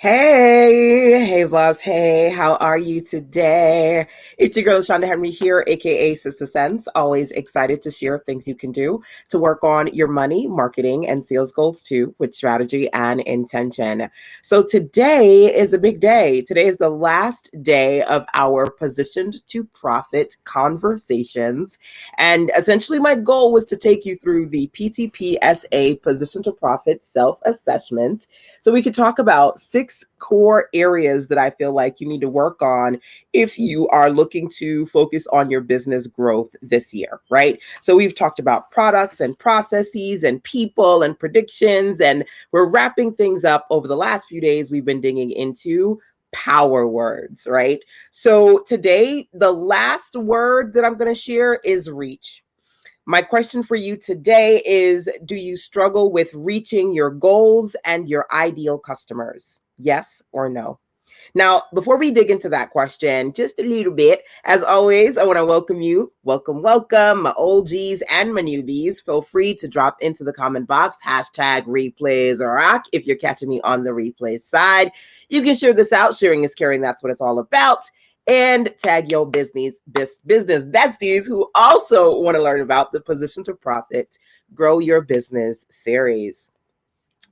Hey, boss. Hey, how are you today? It's your girl, Shonda Henry here, aka Sister Sense. Always excited to share things you can do to work on your money, marketing, and sales goals too, with strategy and intention. So today is a big day. Today is the last day of our Positioned to Profit conversations. And essentially, my goal was to take you through the PTPSA Position to Profit self assessment so we could talk about 6 core areas that I feel like you need to work on if you are looking to focus on your business growth this year, right? So we've talked about products and processes and people and predictions, and we're wrapping things up over the last few days. We've been digging into power words, right? So today, the last word that I'm going to share is reach. My question for you today is, do you struggle with reaching your goals and your ideal customers? Yes or no? Now, before we dig into that question, just a little bit, as always, I want to welcome you. Welcome, my OGs and my newbies. Feel free to drop into the comment box, hashtag replays or rock if you're catching me on the replays side. You can share this out. Sharing is caring. That's what it's all about. And tag your business besties who also want to learn about the Position to Profit Grow Your Business series.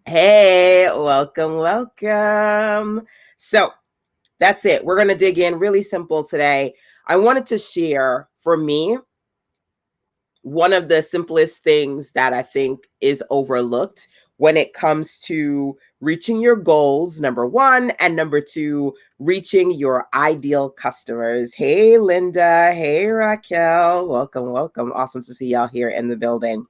Hey, welcome. So, that's it. We're going to dig in really simple today. I wanted to share, for me, one of the simplest things that I think is overlooked when it comes to reaching your goals, number one, and number two, reaching your ideal customers. Hey, Linda. Hey, Raquel. Welcome. Awesome to see y'all here in the building.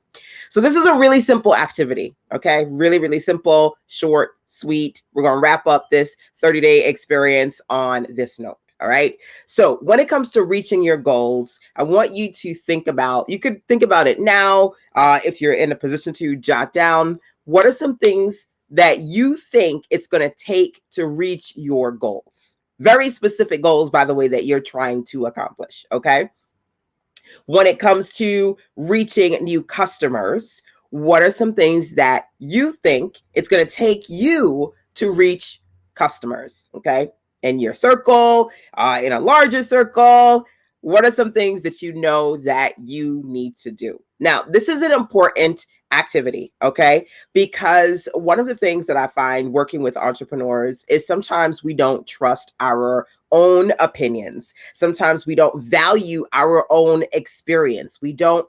So this is a really simple activity, okay? Really, really simple, short, sweet. We're going to wrap up this 30-day experience on this note. All right. So when it comes to reaching your goals, I want you to think about, you could think about it now if you're in a position to jot down, what are some things that you think it's going to take to reach your goals? Very specific goals, by the way, that you're trying to accomplish. Okay. When it comes to reaching new customers, what are some things that you think it's going to take you to reach customers? Okay. In your circle, in a larger circle, what are some things that you know that you need to do? Now, this is an important activity, okay? Because one of the things that I find working with entrepreneurs is sometimes we don't trust our own opinions. Sometimes we don't value our own experience. We don't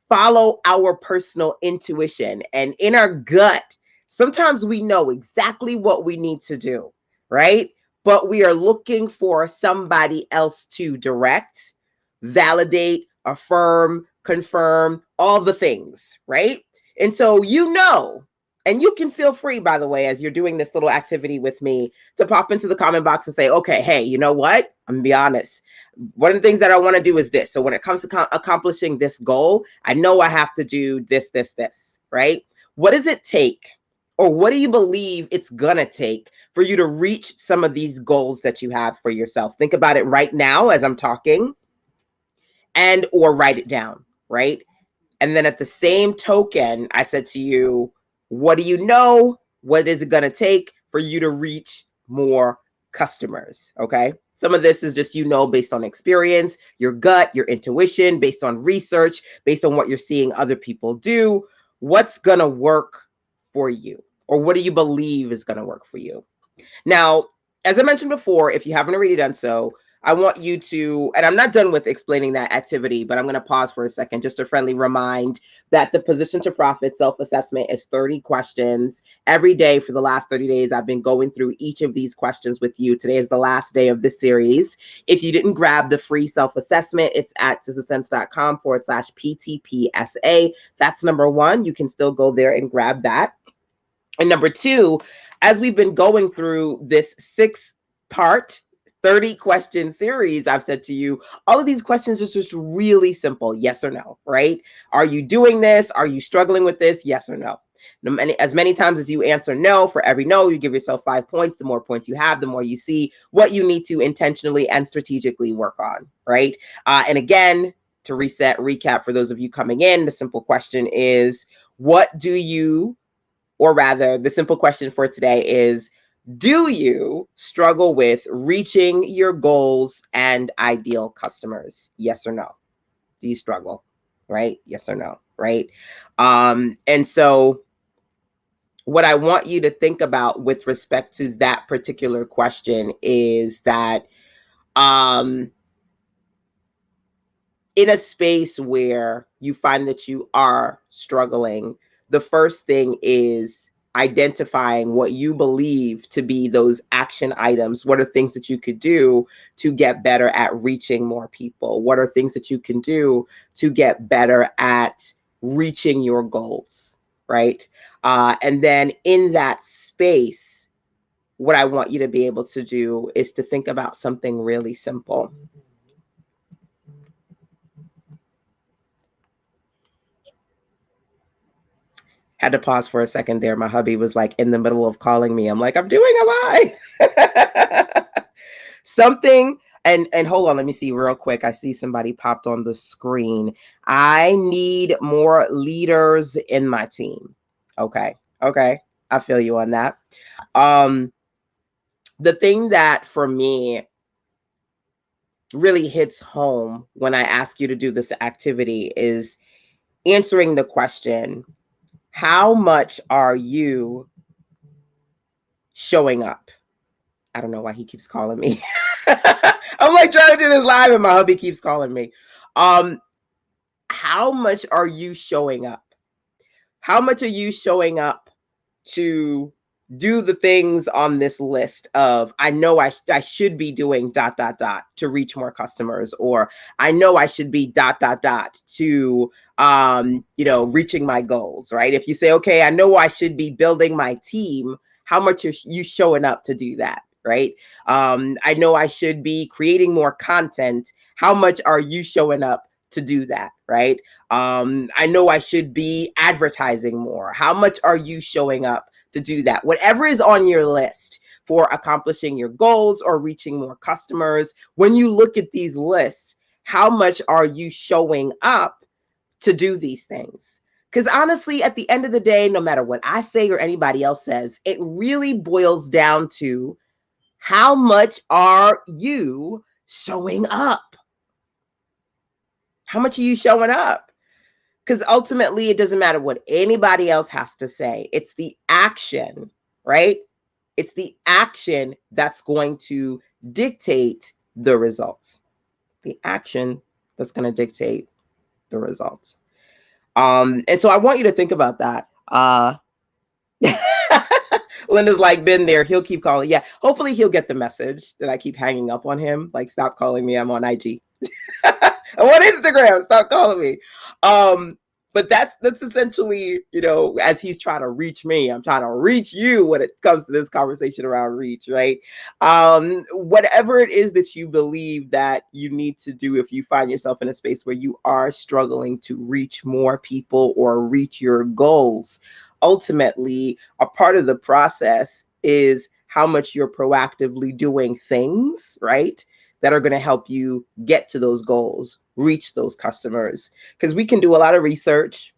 follow our personal intuition. And in our gut, sometimes we know exactly what we need to do, right? But we are looking for somebody else to direct, validate, affirm, confirm, all the things, right? And so, and you can feel free, by the way, as you're doing this little activity with me, to pop into the comment box and say, okay, hey, you know what? I'm gonna be honest. One of the things that I want to do is this. So when it comes to accomplishing this goal, I know I have to do this, right? What does it take? Or what do you believe it's going to take for you to reach some of these goals that you have for yourself? Think about it right now as I'm talking and or write it down, right? And then at the same token, I said to you, what do you know? What is it going to take for you to reach more customers? Okay. Some of this is just, based on experience, your gut, your intuition, based on research, based on what you're seeing other people do. What's going to work for you? Or what do you believe is going to work for you? Now, as I mentioned before, if you haven't already done so, I want you to, and I'm not done with explaining that activity, but I'm going to pause for a second just to friendly remind that the Position to Profit self-assessment is 30 questions. Every day for the last 30 days, I've been going through each of these questions with you. Today is the last day of this series. If you didn't grab the free self-assessment, it's at sistersense.com/PTPSA. That's number one. You can still go there and grab that. And number two, as we've been going through this 6-part 30 question series, I've said to you, all of these questions are just really simple. Yes or no, right? Are you doing this? Are you struggling with this? Yes or no? As many times as you answer no, for every no, you give yourself 5 points. The more points you have, the more you see what you need to intentionally and strategically work on, right? And again, to recap for those of you coming in, the simple question is, what do you, or rather, the simple question for today is, Do you struggle with reaching your goals and ideal customers? Yes or no? Do you struggle? Right? Yes or no? Right? And so what I want you to think about with respect to that particular question is that um, in a space where you find that you are struggling, the first thing is identifying what you believe to be those action items. What are things that you could do to get better at reaching more people? What are things that you can do to get better at reaching your goals, right? And then in that space, what I want you to be able to do is to think about something really simple. Had to pause for a second there. My hubby was like in the middle of calling me. I'm like, I'm doing a live. Something, and hold on, let me see real quick. I see somebody popped on the screen. I need more leaders in my team. Okay. Okay. I feel you on that. Um, the thing that for me really hits home when I ask you to do this activity is answering the question, how much are you showing up? I don't know why he keeps calling me. I'm like trying to do this live and my hubby keeps calling me. Um, how much are you showing up? How much are you showing up to do the things on this list of I know I should be doing ... to reach more customers, or I know I should be ... to reaching my goals, right? If you say, okay, I know I should be building my team, how much are you showing up to do that, right? I know I should be creating more content. How much are you showing up to do that, right? I know I should be advertising more. How much are you showing up to do that? Whatever is on your list for accomplishing your goals or reaching more customers, when you look at these lists, how much are you showing up to do these things? Because honestly, at the end of the day, no matter what I say or anybody else says, it really boils down to how much are you showing up? How much are you showing up? Because ultimately, it doesn't matter what anybody else has to say. It's the action, right? It's the action that's going to dictate the results. The action that's going to dictate the results. And so I want you to think about that. Linda's like, been there. He'll keep calling. Yeah, hopefully he'll get the message that I keep hanging up on him. Like, stop calling me. I'm on IG. I'm on Instagram. Stop calling me. Um, but that's essentially, as he's trying to reach me, I'm trying to reach you when it comes to this conversation around reach, right? Whatever it is that you believe that you need to do, if you find yourself in a space where you are struggling to reach more people or reach your goals, ultimately, a part of the process is how much you're proactively doing things, right? That are going to help you get to those goals, reach those customers. Because we can do a lot of research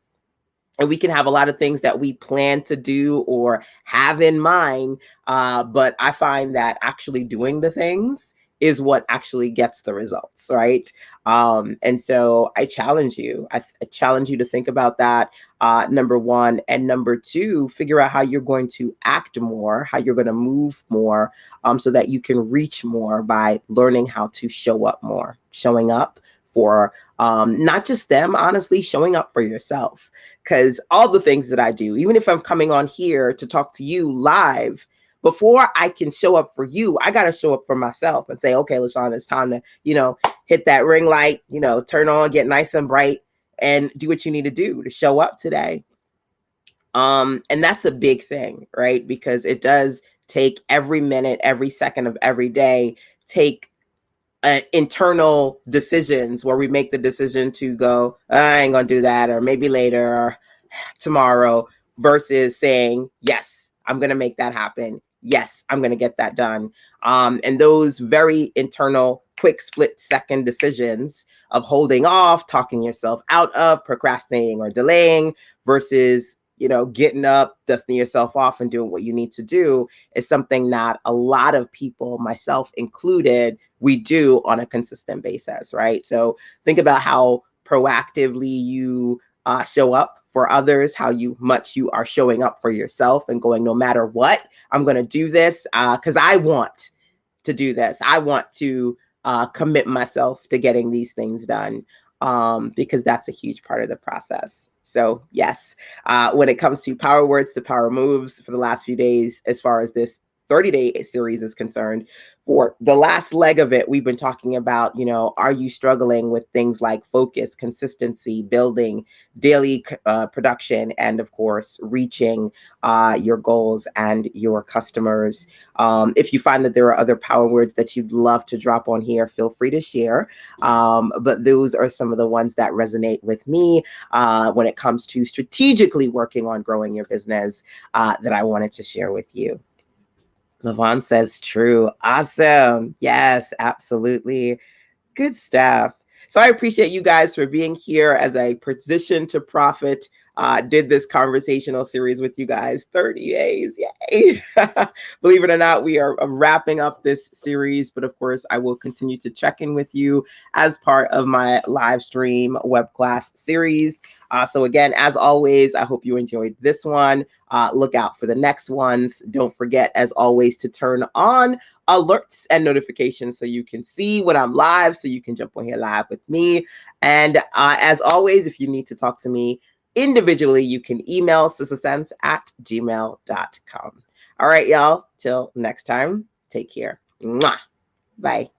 and we can have a lot of things that we plan to do or have in mind. But I find that actually doing the things is what actually gets the results, right? And so I challenge you. I challenge you to think about that, number one. And number two, figure out how you're going to act more, how you're going to move more, so that you can reach more by learning how to show up more, showing up for not just them, honestly, showing up for yourself. Because all the things that I do, even if I'm coming on here to talk to you live, before I can show up for you, I got to show up for myself and say, okay, LaShawn, it's time to, hit that ring light, turn on, get nice and bright, and do what you need to do to show up today. And that's a big thing, right? Because it does take every minute, every second of every day, take internal decisions where we make the decision to go, I ain't gonna do that, or maybe later, or tomorrow, versus saying, yes, I'm gonna make that happen. Yes, I'm gonna get that done. And those very internal, quick split second decisions of holding off, talking yourself out of, procrastinating or delaying, versus getting up, dusting yourself off, and doing what you need to do is something that a lot of people, myself included, we do on a consistent basis, right? So think about how proactively you show up for others, how much you are showing up for yourself and going, no matter what, I'm going to do this because I want to do this. I want to commit myself to getting these things done because that's a huge part of the process. So yes, when it comes to power words to power moves for the last few days, as far as this 30-day series is concerned, for the last leg of it, we've been talking about, are you struggling with things like focus, consistency, building daily production, and of course, reaching your goals and your customers. If you find that there are other power words that you'd love to drop on here, feel free to share. But those are some of the ones that resonate with me when it comes to strategically working on growing your business that I wanted to share with you. Levon says true. Awesome. Yes, absolutely. Good stuff. So I appreciate you guys for being here as I position to profit. Did this conversational series with you guys, 30 days. Yay. Believe it or not, we are wrapping up this series, but of course I will continue to check in with you as part of my live stream web class series. So again, as always, I hope you enjoyed this one. Look out for the next ones. Don't forget, as always, to turn on alerts and notifications so you can see when I'm live, so you can jump on here live with me. And as always, if you need to talk to me individually, you can email sistasense@gmail.com. All right, y'all. Till next time, take care. Mwah. Bye.